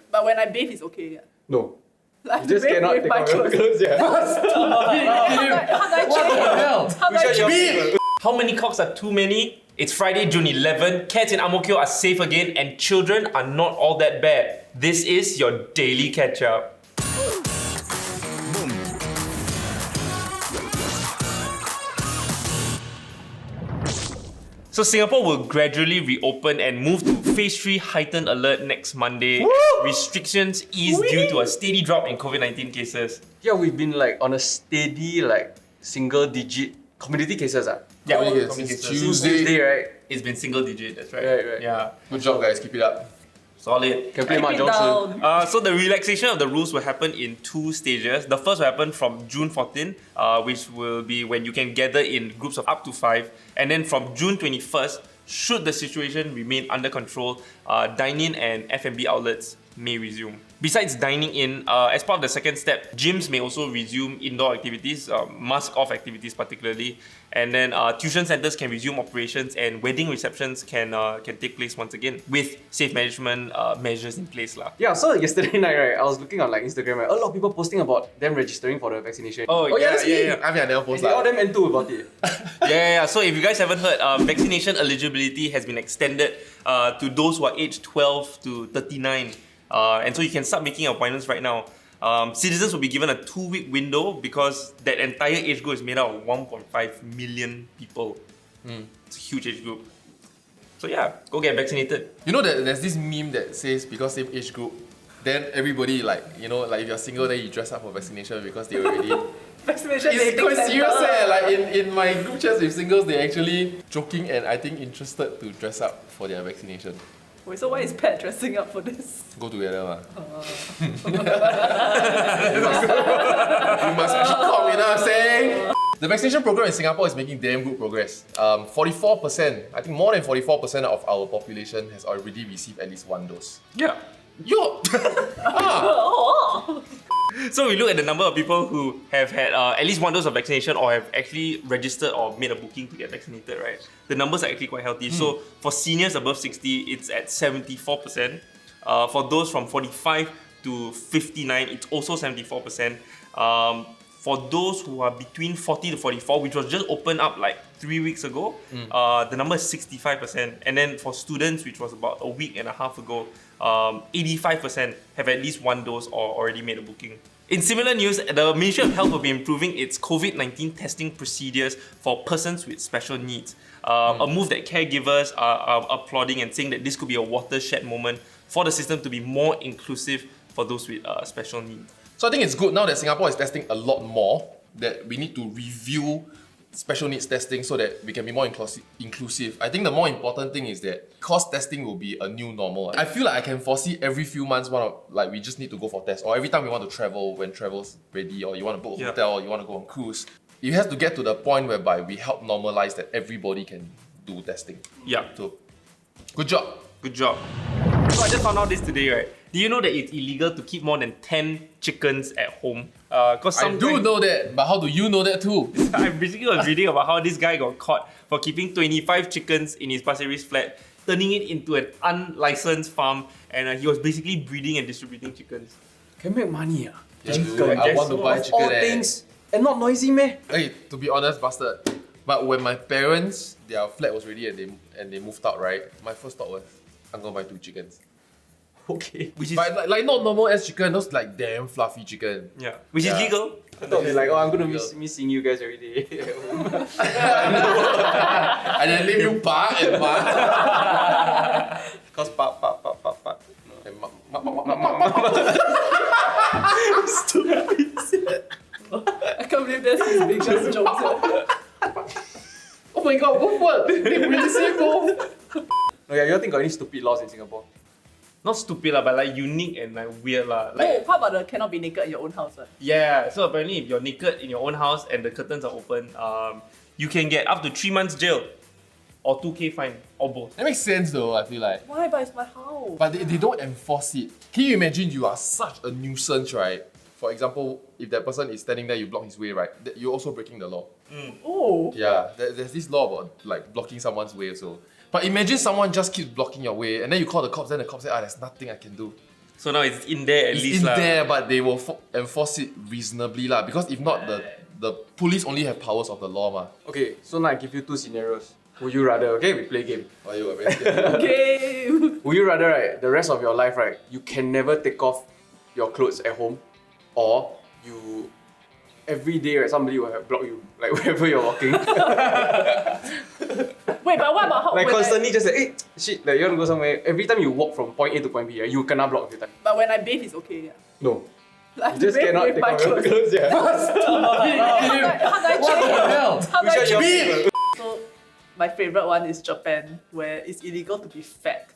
But when I bathe, it's okay. Yeah. No. I have You to just bathe cannot with take my off your clothes. clothes, yeah. How do I change? How do I change? How many cocks are too many? It's Friday, June 11. Cats in Ang Mo Kio are safe again, and children are not all that bad. This is your daily catch up. So Singapore will gradually reopen and move to phase 3 heightened alert next Monday. Restrictions ease due to a steady drop in COVID-19 cases. Yeah, we've been like on a steady single digit community cases. Yeah, Community cases. cases. Tuesday, right? It's been single digit, that's right. Right. Yeah, Good job, guys. Keep it up. solid. Can play Keep it mahjong soon. down. So the relaxation of the rules will happen in 2 stages. The first will happen from June 14, which will be when you can gather in groups of up to 5. And then from June 21st, should the situation remain under control, dine-in and F&B outlets may resume. Besides dining in, as part of the second step, gyms may also resume indoor activities, mask-off activities particularly, and then tuition centers can resume operations and wedding receptions can take place once again with safe management measures in place lah. Yeah, so yesterday night, right, I was looking on Instagram, right, a lot of people posting about them registering for the vaccination. That's me. yeah. I mean, I never post They all that. them enthused about it. Yeah. So if you guys haven't heard, vaccination eligibility has been extended to those who are aged 12 to 39. And so you can start making appointments right now. Citizens will be given a 2-week window because that entire age group is made out of 1.5 million people. It's a huge age group. So yeah, go get vaccinated. You know that there's this meme that says because same age group, then everybody if you're single, then you dress up for vaccination because they already. Vaccination It's dating quite serious, center. Like in my group chats with singles, they actually joking and I think interested to dress up for their vaccination. Wait, so why is Pat dressing up for this? Go together, ma. You must peacock, you know what I'm saying? The vaccination program in Singapore is making damn good progress. 44%, I think more than 44% of our population has already received at least 1 dose. Yeah. Yo! Oh. So we look at the number of people who have had at least 1 dose of vaccination or have actually registered or made a booking to get vaccinated, right? The numbers are actually quite healthy. So for seniors above 60, it's at 74%. For those from 45 to 59, it's also 74%. For those who are between 40 to 44, which was just opened up like 3 weeks ago, the number is 65%. And then for students, which was about a week and a half ago, 85% have at least 1 dose or already made a booking. In similar news, the Ministry of Health will be improving its COVID-19 testing procedures for persons with special needs. A move that caregivers are applauding and saying that this could be a watershed moment for the system to be more inclusive for those with special needs. So I think it's good now that Singapore is testing a lot more, that we need to review special needs testing so that we can be more inclusive. I think the more important thing is that cost testing will be a new normal. I feel like I can foresee every few months we just need to go for tests, or every time we want to travel when travel's ready, or you want to book a hotel, or you want to go on cruise. It has to get to the point whereby we help normalize that everybody can do testing. Yeah, So, good job. good job. So I just found out this today, right? Do you know that it's illegal to keep more than 10 chickens at home? Because I do know that, but how do you know that too? I basically was reading about how this guy got caught for keeping 25 chickens in his Pasir Ris flat, turning it into an unlicensed farm, and he was basically breeding and distributing chickens. Can make money, Yeah, dude, I want to buy Of chicken. all things, and not noisy, meh? Hey, to be honest, bastard. But when my parents, their flat was ready and they moved out, right? My first thought was, I'm gonna buy 2 chickens. Okay. Which is But like not normal ass chicken, those like damn fluffy chicken. which is Yeah. legal. I thought they're like, oh, I'm gonna miss seeing you guys every day. And then name you Pa and Ma. Cause pa. And I can't believe that's his biggest joke. oh my god, both what? They really say both. Oh yeah, you don't think got any stupid laws in Singapore? Not stupid lah, but like unique and like weird lah. Oh, Like how about the cannot be naked in your own house? yeah, so apparently if you're naked in your own house and the curtains are open, you can get up to 3 months jail or 2K fine or both. That makes sense though, I feel like. Why? But it's my house. But they don't enforce it. Can you imagine you are such a nuisance, right? For example, if that person is standing there, you block his way, right? You're also breaking the law. Oh. Yeah, there's this law about like blocking someone's way also. But imagine someone just keeps blocking your way and then you call the cops, then the cops say, there's nothing I can do. So now it's in there at It's least in lah. there, but they will enforce it reasonably lah. Because if not, the police only have powers of the law ma. Okay, so now I give you two scenarios. Would you rather, okay, we play game. Oh, you are very scared. Okay. Would you rather, right, the rest of your life, right, you can never take off your clothes at home, or you every day, right, somebody will have block you, like wherever you're walking. Wait, but what about how? Like when constantly just like, hey, shit, like you want to go somewhere. Every time you walk from point A to point B, right, you kena block every time. But when I bathe, it's okay. Yeah. No. Like, You just bathe cannot with take my off your clothes. clothes, yeah. How do I change? How do I Which one you change? want? So, my favorite one is Japan, where it's illegal to be fat.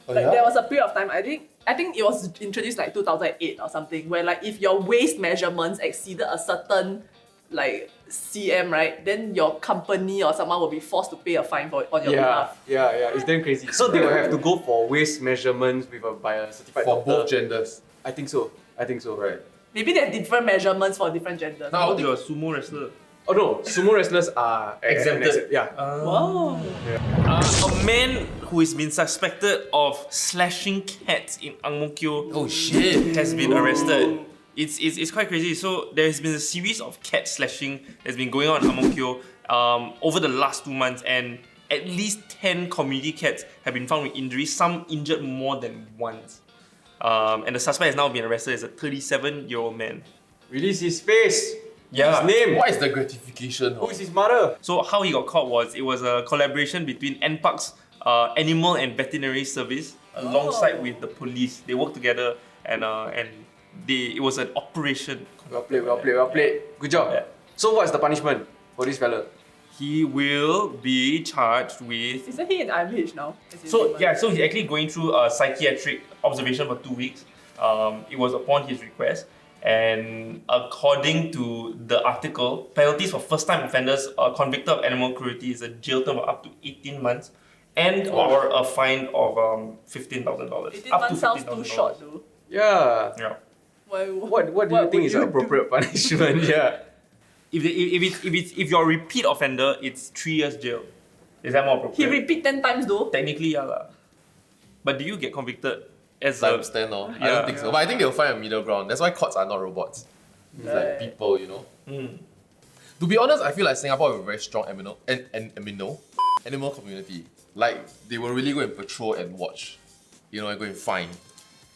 Oh, Like yeah? there was a period of time, I think it was introduced like 2008 or something, where like if your waist measurements exceeded a certain like cm, right, then your company or someone will be forced to pay a fine for it on your Yeah, behalf. yeah, it's damn crazy. So they will have to go for waist measurements by a certified For doctor. both genders. I think so. Right. Maybe there's different measurements for different genders. Now, You're a sumo wrestler. Oh no, sumo wrestlers are Exempted. Yeah. Wow. A man who has been suspected of slashing cats in Ang Mo Kio Oh shit. has been arrested. It's quite crazy. So there has been a series of cat slashing that's been going on in Ang Mo Kio over the last 2 months, and at least 10 community cats have been found with injuries, some injured more than once. And the suspect has now been arrested as a 37-year-old man. Release his face. Yeah. His name. What is the gratification? Who is his mother? So how he got caught was it was a collaboration between NParks Animal and Veterinary Service alongside with the police. They worked together and it was an operation. Well played. Good job. Yeah. So what's the punishment for this fella? He will be charged with. Isn't he in IMH now? So he's actually going through a psychiatric observation for 2 weeks. It was upon his request, and according to the article, penalties for first-time offenders convicted of animal cruelty is a jail term of up to 18 months, and or a fine of $15,000. 18 Up to months sounds too $15,000. short though. Yeah. Yeah. What do you think is an appropriate punishment? Yeah. If you're a repeat offender, it's 3 years jail. Is that more He appropriate? repeat 10 times though. Technically, yeah lah. But do you get convicted as a Timestamp, no? I Yeah. don't think so. But I think they'll find a middle ground. That's why courts are not robots. It's Right. like people, you know. Mm. To be honest, I feel like Singapore have a very strong animal community. Like they will really go and patrol and watch, you know, and go and find.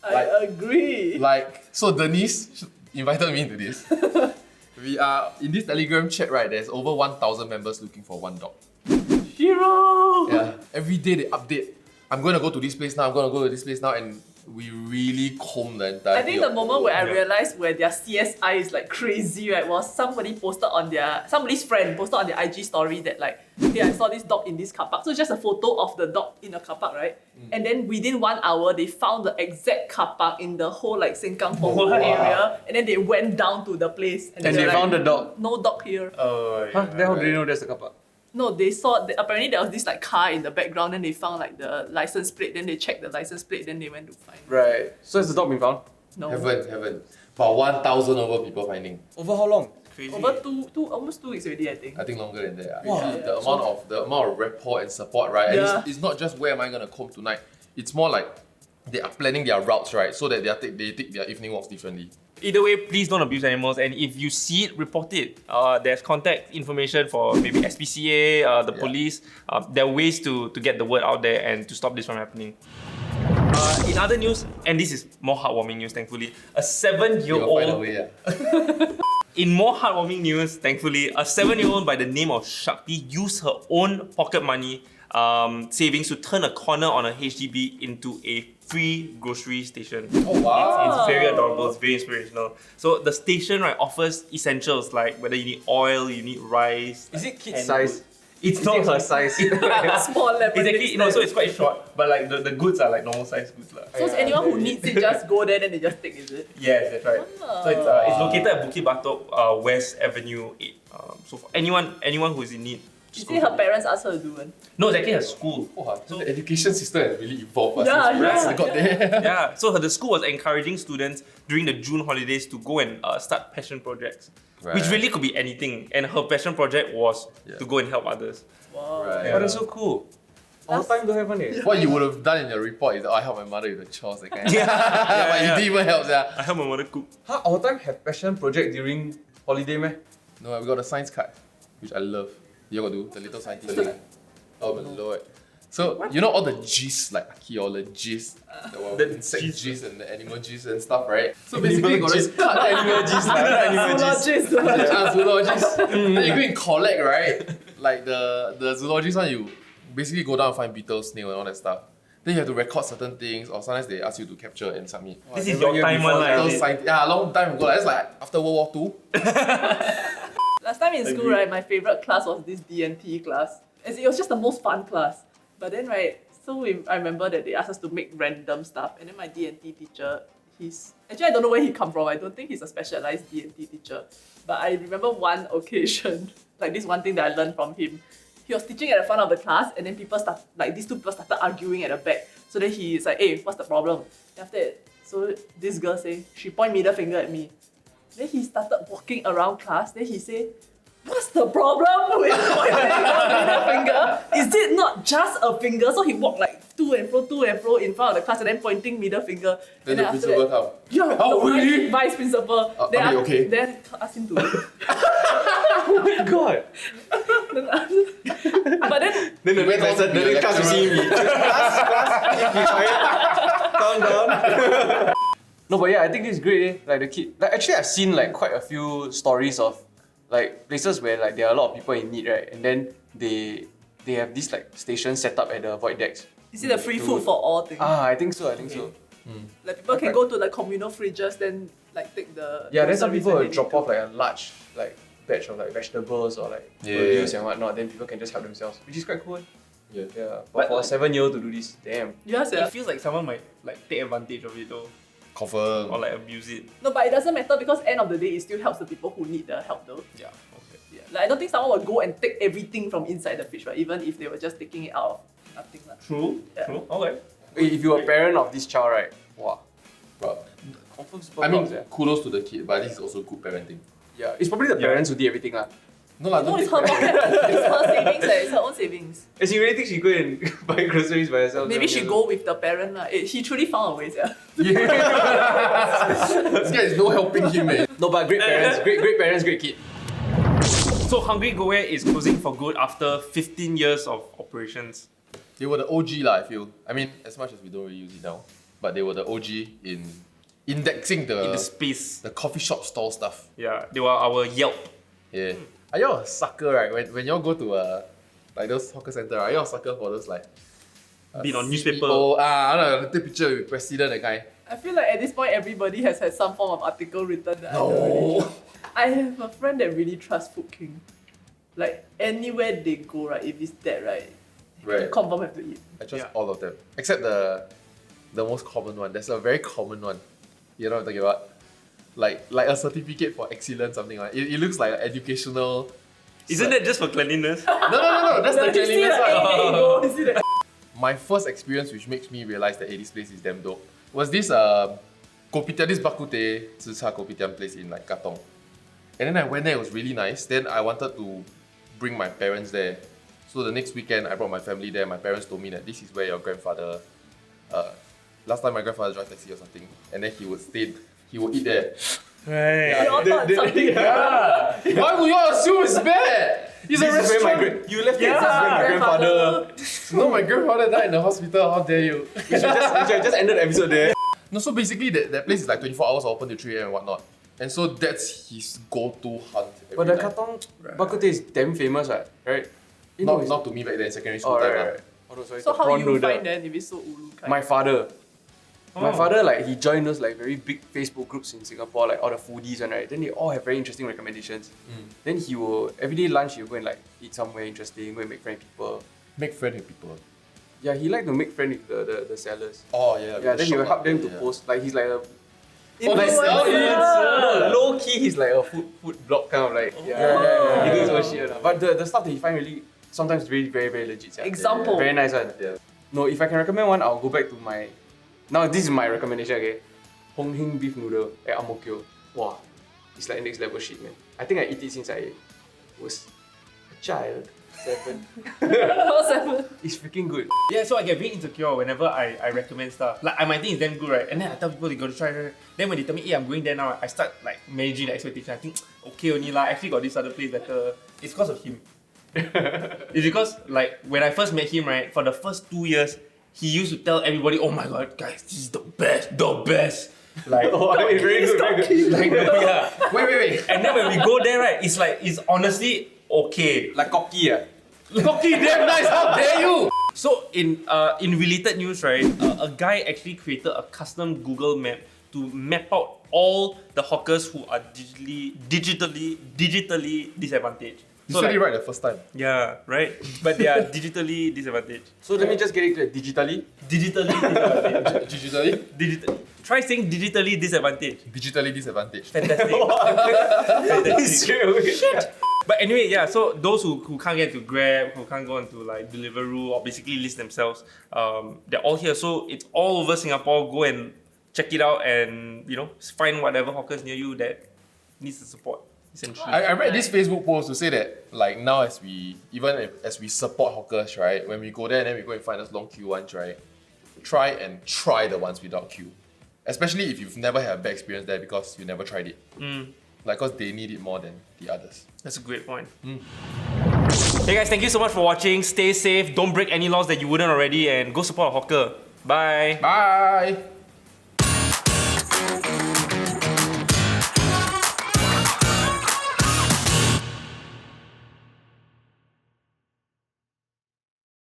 I agree. Like so, Denise invited me into this. We are in this Telegram chat, right? There's over 1,000 members looking for one dog. Hero! Yeah. Every day they update. I'm gonna go to this place now. I'm gonna go to this place now, and we really comb the entire. I think the moment where I Yeah. realized where their CSI is like crazy, right, was somebody's friend posted on their IG story that like, hey, I saw this dog in this car park. So it's just a photo of the dog in a car park, right? And then within 1 hour, they found the exact car park in the whole like Sengkang Punggol area, and then they went down to the place And they're they like, found the dog. No dog here. Huh? Then how do you know there's a car park? No, they saw apparently there was this like car in the background, then they found like the license plate, then they checked the license plate, then they went to find. Right. So has the dog been found? No. Haven't. About 1,000 over people finding. Over how long? crazy? Over almost 2 weeks already, I think. I think longer than that. Wow. You see, the amount of rapport and support, right? And Yeah. it's not just where am I gonna comb tonight. It's more like they are planning their routes, right? So that they take their evening walks differently. Either way, please don't abuse animals, and if you see it, report it. There's contact information for maybe SPCA, the Yeah. police. There are ways to get the word out there and to stop this from happening. In other news, and this is more heartwarming news, thankfully, a You'll find a 7-year-old. way, yeah. In more heartwarming news, thankfully, a 7-year-old by the name of Shakti used her own pocket money savings to turn a corner on a HDB into a free grocery station. Oh wow. It's very adorable, it's very inspirational. So the station, right, offers essentials like whether you need oil, you need rice. Is it kid and size? It's Is not it her size? Small level. It's actually, so it's quite short, but like the goods are like normal size goods. So it's anyone who needs it just go there, then they just take, is it? Yes, that's right. So it's located at Bukit Batok West Avenue 8. So for anyone who is in need, You just see go her for it. parents asked her to do it. No, it's actually a school. Oh, so the education system has really evolved. Yeah, since Rex yeah, got there. Yeah, so the school was encouraging students during the June holidays to go and start passion projects, which Right. really could be anything. And her passion project was Yeah. to go and help others. Wow. Right. Oh, that's so cool. All time don't have one eh. What you would have done in your report is, oh, I help my mother with the chores, that kind. But you yeah. didn't even help, yeah. I help my mother cook. Huh? All time have passion project during holiday meh? No, we got a science card, which I love. You got to do the little scientist thing. Oh my lord. So, you know all the G's, like archaeologists, the insect G's and the animal G's and stuff, right? So basically you got this card, animal G's, zoologist. Then you go and collect, right? Like the zoologist one, you basically go down and find beetles, snail and all that stuff. Then you have to record certain things, or sometimes they ask you to capture and submit. This is your time one, like. Yeah, a long time ago. That's like after World War II. Last time in school, right, my favorite class was this D&T class. As it was just the most fun class. But then, right, I remember that they asked us to make random stuff, and then my D&T teacher, actually I don't know where he come from. I don't think he's a specialized D&T teacher. But I remember one occasion, like this one thing that I learned from him. He was teaching at the front of the class, and then these two people started arguing at the back. So then he's like, hey, what's the problem? And after that, so this girl she point middle finger at me. Then he started walking around class, then he said, what's the problem with pointing middle finger? Is it not just a finger? So he walked like to and fro in front of the class and then pointing middle finger. Then and the after principal that, come. yeah, Oh, the really? vice principal. Are they okay? Then ask him to. Oh my god. But then Then the Went next on lesson, to the be a next class you see me. Class, be quiet. Calm down. No, but yeah, I think it's great. Like the kid. Like actually, I've seen like quite a few stories of like places where like there are a lot of people in need, right? And then they have this like station set up at the void decks. you see the free food for all thing. I think so. Like people can go to the communal fridges, then like take the. Yeah, then some groceries people and will they drop need off like a large like batch of like vegetables or like Yeah, produce yeah. and whatnot. Then people can just help themselves, which is quite cool. Yeah. Yeah, but for a 7-year-old to do this, damn. Yes, It yeah. feels like someone might like take advantage of it though, Confirm. or like abuse it. No, but it doesn't matter because end of the day, it still helps the people who need the help though. Yeah. Okay. Yeah. Like I don't think someone would go and take everything from inside the fridge, right? Even if they were just taking it out of nothing. Lah. True. Yeah. True. Okay. If you're a parent of this child, right? Wow. But, Confirm super I mean, proud, yeah. kudos to the kid, but this is also good parenting. Yeah, it's probably the Yeah. parents who did everything lah. No, I No, don't it's think her pocket. It's her savings. It's her own savings. As you really think she go and buy groceries by herself? Maybe she go with the parent. Lah. He truly found a way. Yeah. this guy is no helping him, man. No, but great parents, great parents, great kid. So Hungry Go Where is closing for good after 15 years of operations. They were the OG lah, I feel. I mean, as much as we don't really use it now, but they were the OG in indexing In the space. the coffee shop stall stuff. Yeah, they were our Yelp. Yeah. Are y'all a sucker, right? When y'all go to like those hawker center, are y'all a sucker for those like Been on newspaper. CEO, I don't know, take picture with president, that guy. I feel like at this point, everybody has had some form of article written. That No. I have a friend that really trusts Food King. Like anywhere they go, right? If it's that, right? Right. Confirm have to eat. I trust Yeah. all of them. Except the most common one. There's a very common one. You know what I'm talking about? Like a certificate for excellence, something like it looks like an educational. Isn't that just for cleanliness? No, that's the You see cleanliness the one. A, there you go. You see the My first experience, which makes me realize that this place is damn dope, was this kopitiam, this bak kut teh zi cha kopitiam place in like Katong. And then I went there, it was really nice. Then I wanted to bring my parents there. So the next weekend, I brought my family there. My parents told me that this is where your grandfather, last time my grandfather drive taxi or something, and then he would eat there. Right. We all thought something. Yeah. Why would you all assume it's bad? It's a This is where restaurant. you left it Yeah. as my grandfather. No, my grandfather died in the hospital. How dare you? We should just ended the episode there. No, so basically that place is like 24 hours open to 3 a.m. and whatnot. And so that's his go-to hunt. every But the time. Katong bak kut teh is damn famous, right? You know, Not to me back then, secondary school Oh, time. right, lah. right. Oh, no, sorry, So the how prawn you noodle. find then if it's so ulu kind? My father. My Oh. father, like, he joined those like very big Facebook groups in Singapore, like all the foodies and right. Then they all have very interesting recommendations. Then he will everyday lunch he will go and like eat somewhere interesting, go and make friends with people. Make friends with people. Yeah, he like to make friends with the sellers. Oh yeah. Yeah, then he will shop help them to yeah. post. Like he's like a Influencer. low key. He's like a food blog kind of like He does all shit. Lah. But the stuff that he find really sometimes really very legit. Yeah. Example. Very nice one. Yeah. No, if I can recommend one, I'll go back to my. Now this is my recommendation. Okay, Hong Hing beef noodle at Ang Mo Kio. Wow, it's like next level shit, man. I think I eat it since I was a child. 7. All 7. It's freaking good. Yeah, so I get very insecure whenever I recommend stuff. Like I might think it's damn good, right? And then I tell people they gotta try it. Then when they tell me, hey, I'm going there now, I start like managing the expectation. I think, okay only lah, actually got this other place better. It's because of him. It's because like when I first met him, right, for the first 2 years, he used to tell everybody, oh my god, guys, this is the best. Like, Oh, it's very good, very good. like yeah. Wait. And then when we go there, right, it's honestly okay. Like cocky, yeah. Lucky, damn nice, how dare you! So in related news, right, a guy actually created a custom Google map to map out all the hawkers who are digitally disadvantaged. You So said like, it right the first time. yeah, right. But they are digitally disadvantaged. So let me just get it clear. Digitally? Digitally disadvantaged. Digitally? Try saying digitally disadvantaged. Digitally disadvantaged. Fantastic. Fantastic. But anyway, yeah, so those who can't get to Grab, who can't go into like Deliveroo or basically list themselves, they're all here. So it's all over Singapore. Go and check it out and, you know, find whatever hawkers near you that needs the support, essentially. I read this Facebook post to say that like now as we support hawkers, right, when we go there and then we go and find those long queue ones, right, try the ones without queue. Especially if you've never had a bad experience there because you never tried it. Like, because they need it more than the others. That's a great point. Hey guys, thank you so much for watching. Stay safe, don't break any laws that you wouldn't already, and go support a hawker. Bye. Bye!